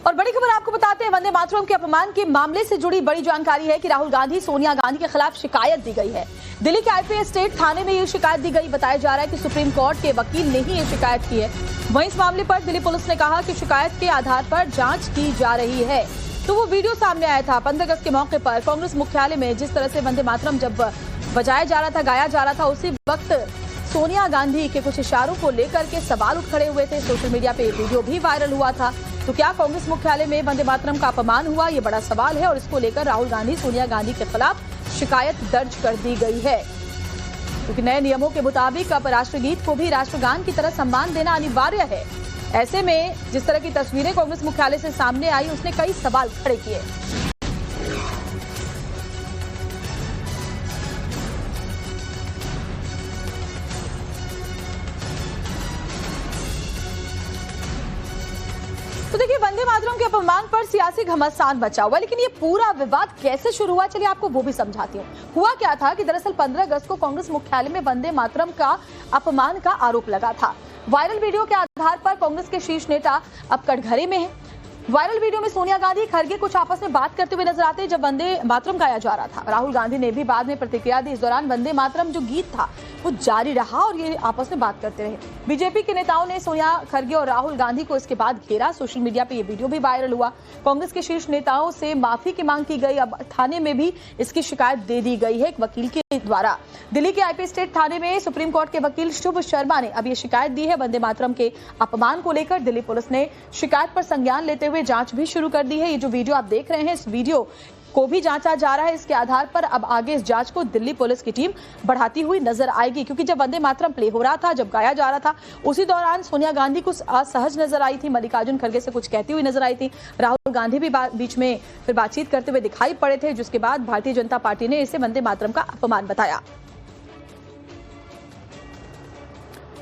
और बड़ी खबर आपको बताते हैं, वंदे मातरम के अपमान के मामले से जुड़ी बड़ी जानकारी है कि राहुल गांधी, सोनिया गांधी के खिलाफ शिकायत दी गई है। दिल्ली के आईपीएस स्टेट थाने में ये शिकायत दी गई। बताया जा रहा है कि सुप्रीम कोर्ट के वकील ने ही ये शिकायत की है। वहीं इस मामले पर दिल्ली पुलिस ने कहा कि शिकायत के आधार पर जांच की जा रही है। तो वो वीडियो सामने आया था 15 अगस्त के मौके पर कांग्रेस मुख्यालय में, जिस तरह से वंदे मातरम जब बजाया जा रहा था, गाया जा रहा था, उसी वक्त सोनिया गांधी के कुछ इशारों को लेकर के सवाल उठ खड़े हुए थे। सोशल मीडिया पे ये वीडियो भी वायरल हुआ था। तो क्या कांग्रेस मुख्यालय में वंदे मातरम का अपमान हुआ, ये बड़ा सवाल है और इसको लेकर राहुल गांधी, सोनिया गांधी के खिलाफ शिकायत दर्ज कर दी गई है। क्योंकि नए नियमों के मुताबिक अब राष्ट्रगीत को भी राष्ट्रगान की तरह सम्मान देना अनिवार्य है। ऐसे में जिस तरह की तस्वीरें कांग्रेस मुख्यालय से सामने आई, उसने कई सवाल खड़े किए। तो देखिए, वंदे मातरम के अपमान पर सियासी घमासान बचा हुआ, लेकिन ये पूरा विवाद कैसे शुरू हुआ, चलिए आपको वो भी समझाती हूँ। हुआ क्या था कि दरअसल 15 अगस्त को कांग्रेस मुख्यालय में वंदे मातरम का अपमान का आरोप लगा था। वायरल वीडियो के आधार पर कांग्रेस के शीर्ष नेता अब कटघरे में हैं। वायरल वीडियो में सोनिया गांधी, खड़गे कुछ आपस में बात करते हुए नजर आते हैं जब वंदे मातरम गाया जा रहा था। राहुल गांधी ने भी बाद में प्रतिक्रिया दी। इस दौरान वंदे मातरम जो गीत था वो जारी रहा और ये आपस में बात करते रहे। बीजेपी के नेताओं ने सोनिया, खड़गे और राहुल गांधी को इसके बाद घेरा। सोशल मीडिया पे ये वीडियो भी वायरल हुआ। कांग्रेस के शीर्ष नेताओं से माफी की मांग की गई। अब थाने में भी इसकी शिकायत दे दी गई है एक वकील के द्वारा। दिल्ली के आईपीएस स्टेट थाने में सुप्रीम कोर्ट के वकील शुभ शर्मा ने अब ये शिकायत दी है। वंदे मातरम के अपमान को लेकर दिल्ली पुलिस ने शिकायत पर संज्ञान लेते हुए जांच भी शुरू कर दी है। ये जो वीडियो आप देख रहे हैं, इस वीडियो को भी जांचा जा रहा है। इसके आधार पर अब आगे इस जांच को दिल्ली पुलिस की टीम बढ़ाती हुई नजर आएगी। क्योंकि जब वंदे मातरम प्ले हो रहा था, जब गाया जा रहा था, उसी दौरान सोनिया गांधी कुछ असहज नजर आई थी, मल्लिकार्जुन खड़गे से कुछ कहती हुई नजर आई थी। राहुल गांधी भी बीच में फिर बातचीत करते हुए दिखाई पड़े थे, जिसके बाद भारतीय जनता पार्टी ने इसे वंदे मातरम का अपमान बताया।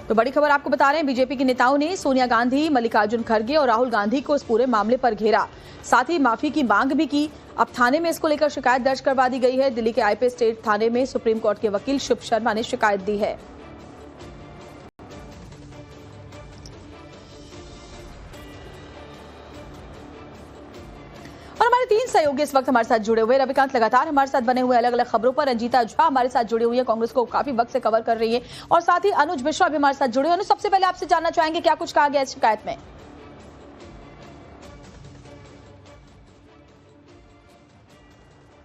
तो बड़ी खबर आपको बता रहे हैं, बीजेपी के नेताओं ने सोनिया गांधी, मल्लिकार्जुन खड़गे और राहुल गांधी को इस पूरे मामले पर घेरा, साथ ही माफी की मांग भी की। अब थाने में इसको लेकर शिकायत दर्ज करवा दी गई है। दिल्ली के आईपीएस स्टेट थाने में सुप्रीम कोर्ट के वकील शुभ शर्मा ने शिकायत दी है। और हमारे 3 सहयोगी इस वक्त हमारे साथ जुड़े हुए। रविकांत लगातार हमारे साथ बने हुए अलग अलग खबरों पर। रंजीता झा हमारे साथ जुड़ी हुई है, कांग्रेस को काफी वक्त से कवर कर रही है। और साथ ही अनुज मिश्रा भी हमारे साथ जुड़े हुए हैं। सबसे पहले आपसे जानना चाहेंगे, क्या कुछ कहा गया इस शिकायत में?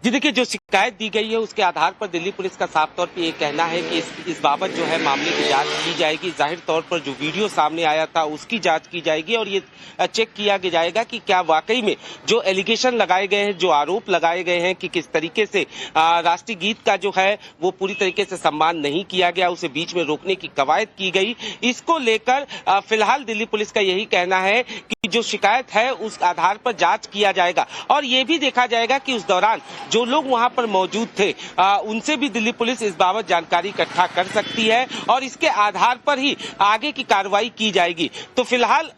जी देखिए, जो शिकायत दी गई है उसके आधार पर दिल्ली पुलिस का साफ तौर पे ये कहना है कि इस बाबत जो है मामले की जांच की जाएगी। जाहिर तौर पर जो वीडियो सामने आया था उसकी जांच की जाएगी और ये चेक किया जाएगा कि क्या वाकई में जो एलिगेशन लगाए गए हैं, जो आरोप लगाए गए हैं कि किस तरीके से राष्ट्रीय गीत का जो है वो पूरी तरीके से सम्मान नहीं किया गया, उसे बीच में रोकने की कवायद की गई। इसको लेकर फिलहाल दिल्ली पुलिस का यही कहना है कि जो शिकायत है उस आधार पर जांच किया जाएगा और ये भी देखा जाएगा कि उस दौरान जो लोग वहां पर मौजूद थे उनसे भी दिल्ली पुलिस इस बाबत जानकारी इकट्ठा कर सकती है और इसके आधार पर ही आगे की कार्रवाई की जाएगी। तो फिलहाल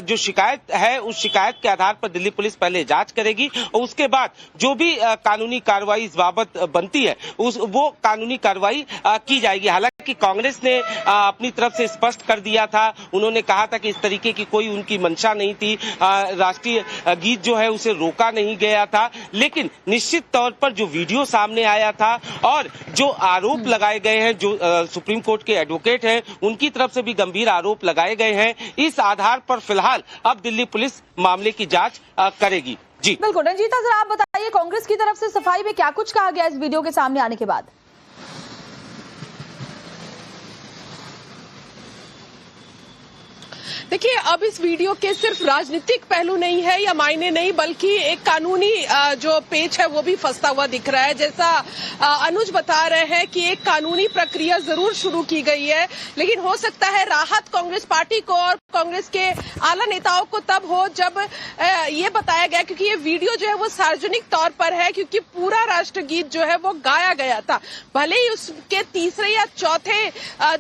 जो शिकायत है उस शिकायत के आधार पर दिल्ली पुलिस पहले जांच करेगी और उसके बाद जो भी कानूनी कार्रवाई इस बाबत बनती है वो कानूनी कार्रवाई की जाएगी। हालांकि कांग्रेस ने अपनी तरफ से स्पष्ट कर दिया था, उन्होंने कहा था कि इस तरीके की कोई उनकी मंशा नहीं थी, राष्ट्रीय गीत जो है उसे रोका नहीं गया था। लेकिन निश्चित तौर पर जो वीडियो सामने आया था और जो आरोप लगाए गए हैं, जो सुप्रीम कोर्ट के एडवोकेट हैं उनकी तरफ से भी गंभीर आरोप लगाए गए हैं, इस आधार पर फिलहाल अब दिल्ली पुलिस मामले की जांच करेगी। जी बिल्कुल। रंजीता, जरा आप बताइए, कांग्रेस की तरफ से सफाई में क्या कुछ कहा गया इस वीडियो के सामने आने के बाद? देखिए, अब इस वीडियो के सिर्फ राजनीतिक पहलू नहीं है या मायने नहीं, बल्कि एक कानूनी जो पेच है वो भी फंसता हुआ दिख रहा है। जैसा अनुज बता रहे हैं कि एक कानूनी प्रक्रिया जरूर शुरू की गई है, लेकिन हो सकता है राहत कांग्रेस पार्टी को और कांग्रेस के आला नेताओं को तब हो जब ये बताया गया, क्योंकि ये वीडियो जो है वो सार्वजनिक तौर पर है, क्योंकि पूरा राष्ट्रगीत जो है वो गाया गया था। भले ही उसके तीसरे या चौथे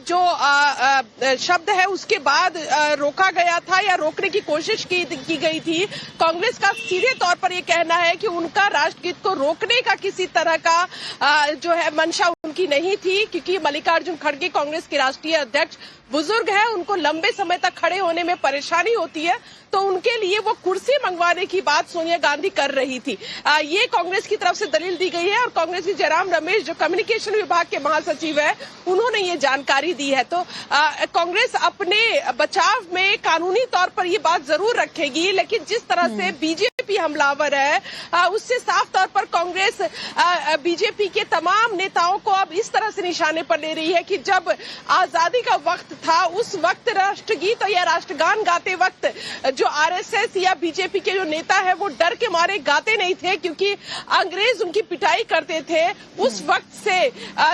जो शब्द है उसके बाद रोका गया था या रोकने की कोशिश की गई थी। कांग्रेस का सीधे तौर पर यह कहना है कि उनका राष्ट्रगीत को रोकने का किसी तरह का जो है मंशा उनकी नहीं थी, क्योंकि मल्लिकार्जुन खड़गे कांग्रेस के राष्ट्रीय अध्यक्ष बुजुर्ग है, उनको लंबे समय तक खड़े होने में परेशानी होती है, तो उनके लिए वो कुर्सी मंगवाने की बात सोनिया गांधी कर रही थी। ये कांग्रेस की तरफ से दलील दी गई है और कांग्रेस के जयराम रमेश जो कम्युनिकेशन विभाग के महासचिव है उन्होंने ये जानकारी दी है। तो कांग्रेस अपने बचाव में कानूनी तौर पर ये बात जरूर रखेगी, लेकिन जिस तरह से बीजेपी हमलावर है उससे साफ तौर पर कांग्रेस बीजेपी के तमाम नेताओं को अब इस तरह से निशाने पर ले रही है कि जब आजादी का वक्त था उस वक्त राष्ट्रगीत या राष्ट्रगान गाते वक्त जो आरएसएस या बीजेपी के जो नेता है वो डर के मारे गाते नहीं थे क्योंकि अंग्रेज उनकी पिटाई करते थे। उस वक्त से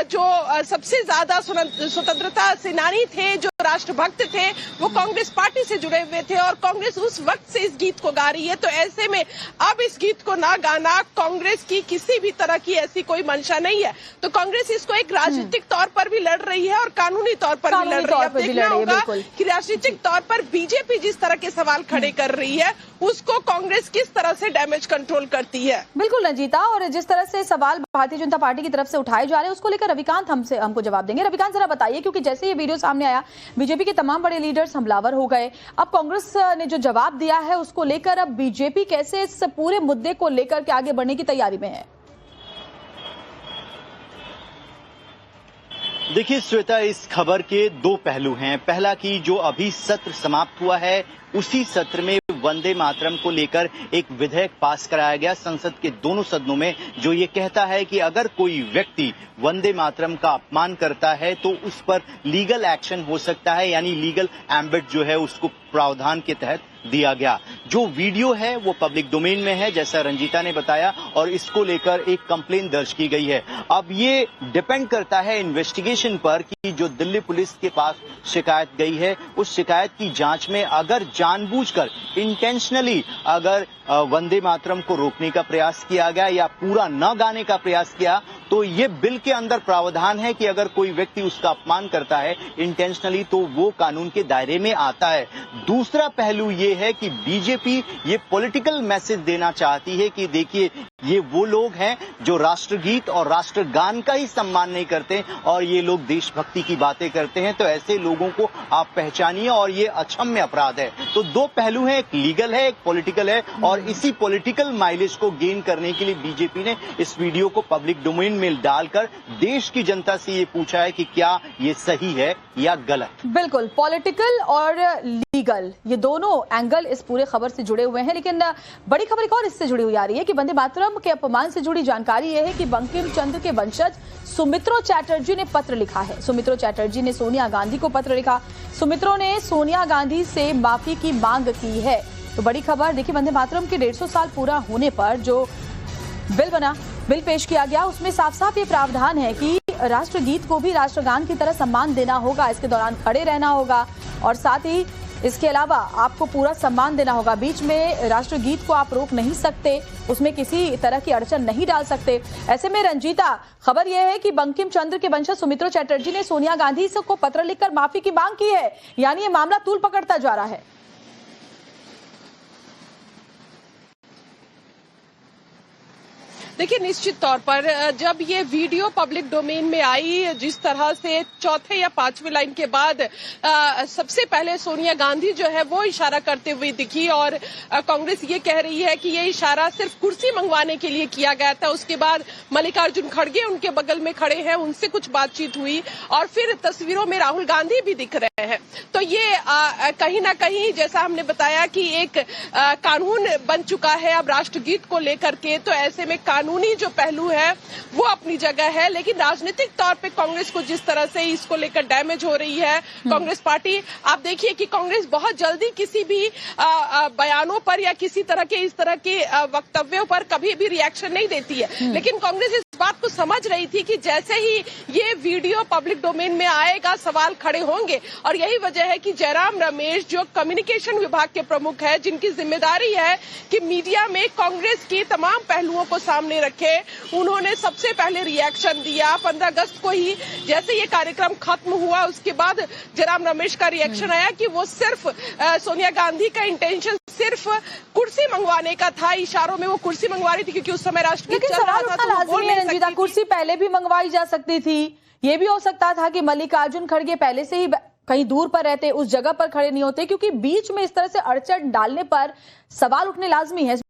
जो सबसे ज्यादा स्वतंत्रता सेनानी थे, जो राष्ट्रभक्त थे, वो कांग्रेस पार्टी से जुड़े हुए थे और कांग्रेस उस वक्त से इस गीत को गा रही है। तो ऐसे में अब इस गीत को ना गाना कांग्रेस की किसी भी तरह की ऐसी कोई मंशा नहीं है। तो कांग्रेस इसको एक राजनीतिक तौर पर भी लड़ रही है और कानूनी तौर पर भी लड़ रही है। अब देखना होगा कि राजनीतिक तौर पर बीजेपी जिस तरह के सवाल खड़े कर रही है उसको कांग्रेस किस तरह से डैमेज कंट्रोल करती है। बिल्कुल रंजीता, और जिस तरह से सवाल भारतीय जनता पार्टी की तरफ से उठाए जा रहे हैं उसको लेकर रविकांत हमको जवाब देंगे। रविकांत, जरा बताइए, क्योंकि जैसे ये वीडियो सामने आया बीजेपी के तमाम बड़े लीडर्स हमलावर हो गए, अब कांग्रेस ने जो जवाब दिया है उसको लेकर अब बीजेपी कैसे इस पूरे मुद्दे को लेकर के आगे बढ़ने की तैयारी में है? देखिए श्वेता, इस खबर के दो पहलू हैं। पहला कि जो अभी सत्र समाप्त हुआ है उसी सत्र में वंदे मातरम को लेकर एक विधेयक पास कराया गया संसद के दोनों सदनों में, जो ये कहता है कि अगर कोई व्यक्ति वंदे मातरम का अपमान करता है तो उस पर लीगल एक्शन हो सकता है, यानी लीगल एम्बिट जो है उसको प्रावधान के तहत दिया गया। जो वीडियो है वो पब्लिक डोमेन में है जैसा रंजीता ने बताया, और इसको लेकर एक कंप्लेन दर्ज की गई है। अब ये डिपेंड करता है इन्वेस्टिगेशन पर कि जो दिल्ली पुलिस के पास शिकायत गई है उस शिकायत की जांच में अगर जानबूझकर इंटेंशनली अगर वंदे मातरम को रोकने का प्रयास किया गया या पूरा न गाने का प्रयास किया तो ये बिल के अंदर प्रावधान है कि अगर कोई व्यक्ति उसका अपमान करता है इंटेंशनली तो वो कानून के दायरे में आता है। दूसरा पहलू ये है कि बीजेपी ये पॉलिटिकल मैसेज देना चाहती है कि देखिए ये वो लोग हैं जो राष्ट्रगीत और राष्ट्रगान का ही सम्मान नहीं करते और ये लोग देशभक्ति की बातें करते हैं, तो ऐसे लोगों को आप पहचानिए और ये अक्षम्य अपराध है। तो दो पहलू हैं, एक लीगल है एक पॉलिटिकल है, और इसी पॉलिटिकल माइलेज को गेन करने के लिए बीजेपी ने इस वीडियो को पब्लिक डोमेन में डालकर देश की जनता से ये पूछा है कि क्या ये सही है या गलत। बिल्कुल, पॉलिटिकल और लीगल ये दोनों एंगल इस पूरे खबर से जुड़े हुए हैं, लेकिन बड़ी खबर एक और इससे जुड़ी हुई आ रही है कि वंदे मातरम के अपमान से जुड़ी जानकारी यह है कि बंकिम चंद्र के वंशज सुमित्रो चैटर्जी ने पत्र लिखा है। सुमित्रो चैटर्जी ने सोनिया गांधी को पत्र लिखा। सुमित्रो ने सोनिया गांधी से माफी की मांग की है। तो बड़ी खबर देखिए, वंदे मातरम के 150 साल पूरा होने पर जो बिल पेश किया गया उसमें साफ साफ ये प्रावधान है कि राष्ट्रगीत को भी राष्ट्रगान की तरह सम्मान देना होगा, इसके दौरान खड़े रहना होगा और साथ ही इसके अलावा आपको पूरा सम्मान देना होगा। बीच में राष्ट्रगीत को आप रोक नहीं सकते, उसमें किसी तरह की अड़चन नहीं डाल सकते। ऐसे में रंजीता, खबर यह है कि बंकिम चंद्र के वंशज सुमित्रो चैटर्जी ने सोनिया गांधी को पत्र लिखकर माफी की मांग की है, यानी ये मामला तूल पकड़ता जा रहा है। देखिए, निश्चित तौर पर जब ये वीडियो पब्लिक डोमेन में आई, जिस तरह से चौथे या पांचवें लाइन के बाद सबसे पहले सोनिया गांधी जो है वो इशारा करते हुए दिखी और कांग्रेस ये कह रही है कि ये इशारा सिर्फ कुर्सी मंगवाने के लिए किया गया था। उसके बाद मल्लिकार्जुन खड़गे उनके बगल में खड़े हैं, उनसे कुछ बातचीत हुई और फिर तस्वीरों में राहुल गांधी भी दिख रहे हैं। तो ये कहीं ना कहीं जैसा हमने बताया कि एक कानून बन चुका है अब राष्ट्रगीत को लेकर के। तो ऐसे में कानूनी जो पहलू है वो अपनी जगह है, लेकिन राजनीतिक तौर पे कांग्रेस को जिस तरह से इसको लेकर डैमेज हो रही है कांग्रेस पार्टी, आप देखिए कि कांग्रेस बहुत जल्दी किसी भी बयानों पर या किसी तरह के इस तरह के वक्तव्यों पर कभी भी रिएक्शन नहीं देती है। लेकिन कांग्रेस इस बात को समझ रही थी कि जैसे ही ये वीडियो पब्लिक डोमेन में आएगा सवाल खड़े होंगे, और यही वजह है कि जयराम रमेश जो कम्युनिकेशन विभाग के प्रमुख है, जिनकी जिम्मेदारी है कि मीडिया में कांग्रेस की तमाम पहलुओं को सामने रखे, उन्होंने सबसे पहले रिएक्शन दिया। 15 अगस्त को ही जैसे ये कार्यक्रम खत्म हुआ उसके बाद जयराम रमेश का रिएक्शन आया कि वो सिर्फ सोनिया गांधी का इंटेंशन सिर्फ कुर्सी मंगवाने का था, इशारों में वो कुर्सी मंगवा रही थी क्योंकि उस समय राष्ट्रगीत चल रहा था। तो बोल नहीं सकती थी। कुर्सी पहले भी मंगवाई जा सकती थी, ये भी हो सकता था कि मल्लिकार्जुन खड़गे पहले से ही कहीं दूर पर रहते, उस जगह पर खड़े नहीं होते, क्योंकि बीच में इस तरह से अड़चन डालने पर सवाल उठने लाजमी है।